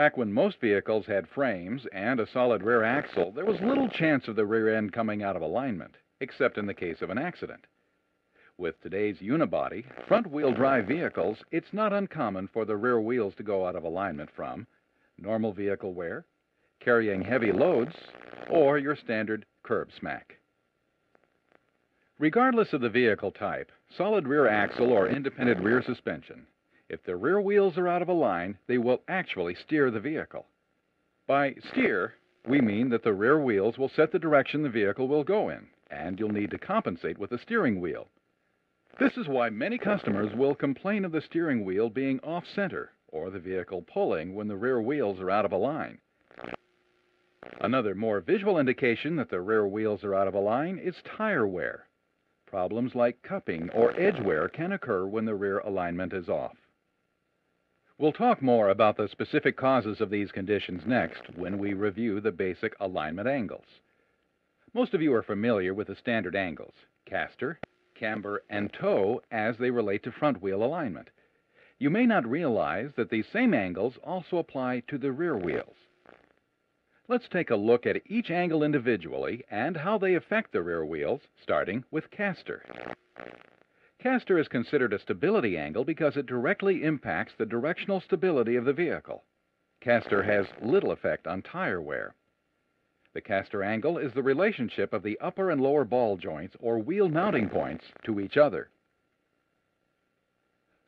Back when most vehicles had frames and a solid rear axle, there was little chance of the rear end coming out of alignment, except in the case of an accident. With today's unibody, front-wheel drive vehicles, it's not uncommon for the rear wheels to go out of alignment from normal vehicle wear, carrying heavy loads, or your standard curb smack. Regardless of the vehicle type, solid rear axle or independent rear suspension, if the rear wheels are out of a line, they will actually steer the vehicle. By steer, we mean that the rear wheels will set the direction the vehicle will go in, and you'll need to compensate with the steering wheel. This is why many customers will complain of the steering wheel being off-center or the vehicle pulling when the rear wheels are out of a line. Another more visual indication that the rear wheels are out of a line is tire wear. Problems like cupping or edge wear can occur when the rear alignment is off. We'll talk more about the specific causes of these conditions next when we review the basic alignment angles. Most of you are familiar with the standard angles, caster, camber, and toe as they relate to front wheel alignment. You may not realize that these same angles also apply to the rear wheels. Let's take a look at each angle individually and how they affect the rear wheels, starting with caster. Caster is considered a stability angle because it directly impacts the directional stability of the vehicle. Caster has little effect on tire wear. The caster angle is the relationship of the upper and lower ball joints or wheel mounting points to each other.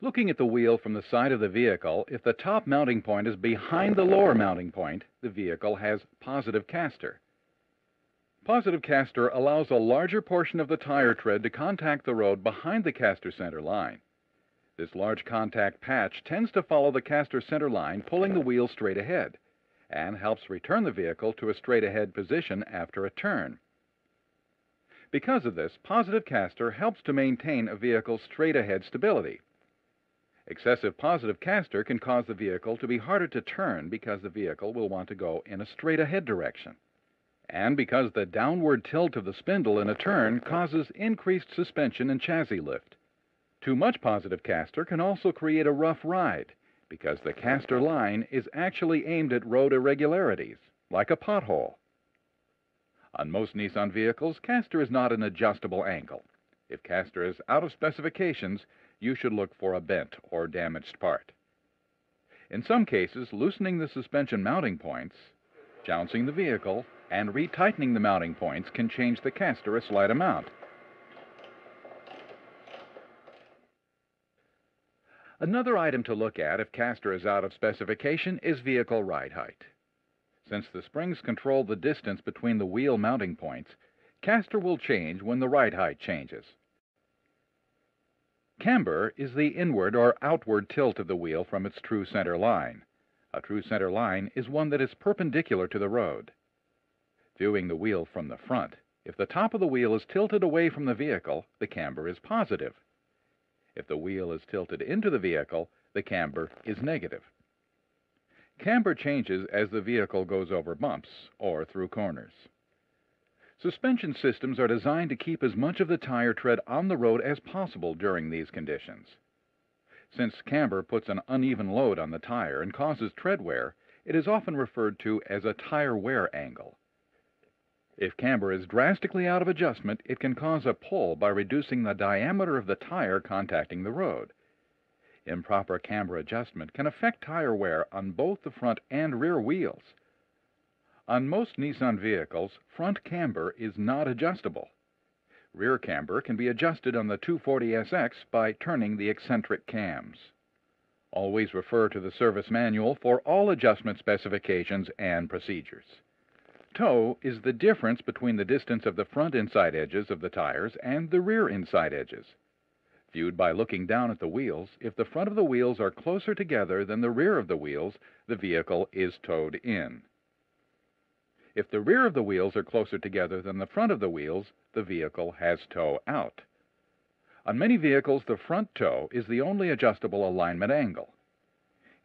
Looking at the wheel from the side of the vehicle, if the top mounting point is behind the lower mounting point, the vehicle has positive caster. Positive caster allows a larger portion of the tire tread to contact the road behind the caster center line. This large contact patch tends to follow the caster center line, pulling the wheel straight ahead, and helps return the vehicle to a straight-ahead position after a turn. Because of this, positive caster helps to maintain a vehicle's straight-ahead stability. Excessive positive caster can cause the vehicle to be harder to turn because the vehicle will want to go in a straight-ahead direction, and because the downward tilt of the spindle in a turn causes increased suspension and chassis lift. Too much positive caster can also create a rough ride, because the caster line is actually aimed at road irregularities, like a pothole. On most Nissan vehicles, caster is not an adjustable angle. If caster is out of specifications, you should look for a bent or damaged part. In some cases, loosening the suspension mounting points, jouncing the vehicle, and retightening the mounting points can change the caster a slight amount. Another item to look at if caster is out of specification is vehicle ride height. Since the springs control the distance between the wheel mounting points, caster will change when the ride height changes. Camber is the inward or outward tilt of the wheel from its true center line. A true center line is one that is perpendicular to the road. Viewing the wheel from the front, if the top of the wheel is tilted away from the vehicle, the camber is positive. If the wheel is tilted into the vehicle, the camber is negative. Camber changes as the vehicle goes over bumps or through corners. Suspension systems are designed to keep as much of the tire tread on the road as possible during these conditions. Since camber puts an uneven load on the tire and causes tread wear, it is often referred to as a tire wear angle. If camber is drastically out of adjustment, it can cause a pull by reducing the diameter of the tire contacting the road. Improper camber adjustment can affect tire wear on both the front and rear wheels. On most Nissan vehicles, front camber is not adjustable. Rear camber can be adjusted on the 240SX by turning the eccentric cams. Always refer to the service manual for all adjustment specifications and procedures. Toe is the difference between the distance of the front inside edges of the tires and the rear inside edges. Viewed by looking down at the wheels, if the front of the wheels are closer together than the rear of the wheels, the vehicle is toed in. If the rear of the wheels are closer together than the front of the wheels, the vehicle has toe out. On many vehicles, the front toe is the only adjustable alignment angle.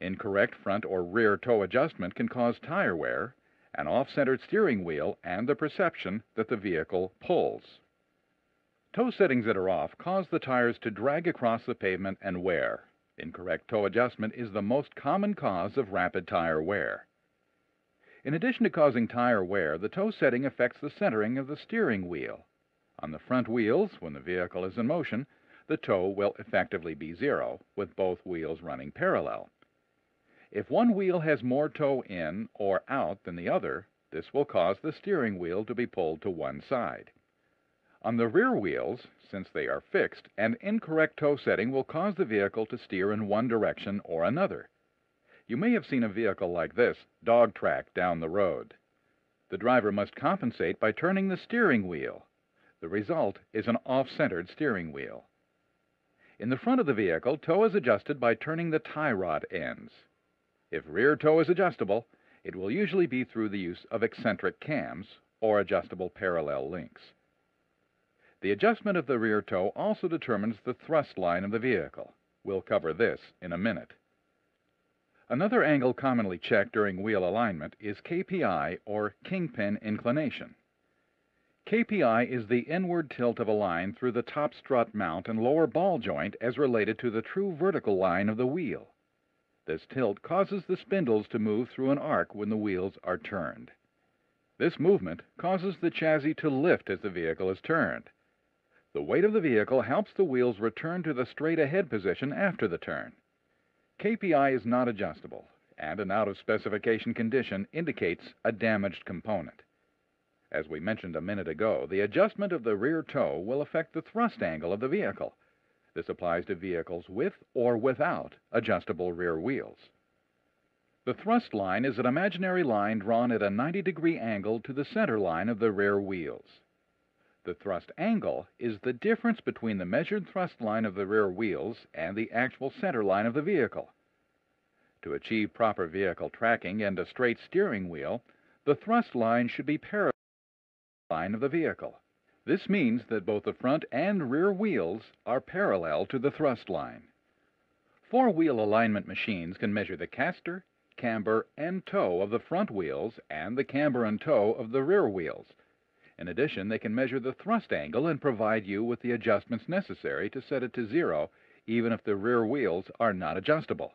Incorrect front or rear toe adjustment can cause tire wear, an off-centered steering wheel, and the perception that the vehicle pulls. Toe settings that are off cause the tires to drag across the pavement and wear. Incorrect toe adjustment is the most common cause of rapid tire wear. In addition to causing tire wear, the toe setting affects the centering of the steering wheel. On the front wheels, when the vehicle is in motion, the toe will effectively be zero, with both wheels running parallel. If one wheel has more toe in or out than the other, this will cause the steering wheel to be pulled to one side. On the rear wheels, since they are fixed, an incorrect toe setting will cause the vehicle to steer in one direction or another. You may have seen a vehicle like this dog-track down the road. The driver must compensate by turning the steering wheel. The result is an off-centered steering wheel. In the front of the vehicle, toe is adjusted by turning the tie rod ends. If rear toe is adjustable, it will usually be through the use of eccentric cams or adjustable parallel links. The adjustment of the rear toe also determines the thrust line of the vehicle. We'll cover this in a minute. Another angle commonly checked during wheel alignment is KPI, or kingpin inclination. KPI is the inward tilt of a line through the top strut mount and lower ball joint as related to the true vertical line of the wheel. This tilt causes the spindles to move through an arc when the wheels are turned. This movement causes the chassis to lift as the vehicle is turned. The weight of the vehicle helps the wheels return to the straight-ahead position after the turn. KPI is not adjustable, and an out-of-specification condition indicates a damaged component. As we mentioned a minute ago, the adjustment of the rear toe will affect the thrust angle of the vehicle. This applies to vehicles with or without adjustable rear wheels. The thrust line is an imaginary line drawn at a 90-degree angle to the center line of the rear wheels. The thrust angle is the difference between the measured thrust line of the rear wheels and the actual center line of the vehicle. To achieve proper vehicle tracking and a straight steering wheel, the thrust line should be parallel to the line of the vehicle. This means that both the front and rear wheels are parallel to the thrust line. Four-wheel alignment machines can measure the caster, camber, and toe of the front wheels and the camber and toe of the rear wheels. In addition, they can measure the thrust angle and provide you with the adjustments necessary to set it to zero, even if the rear wheels are not adjustable.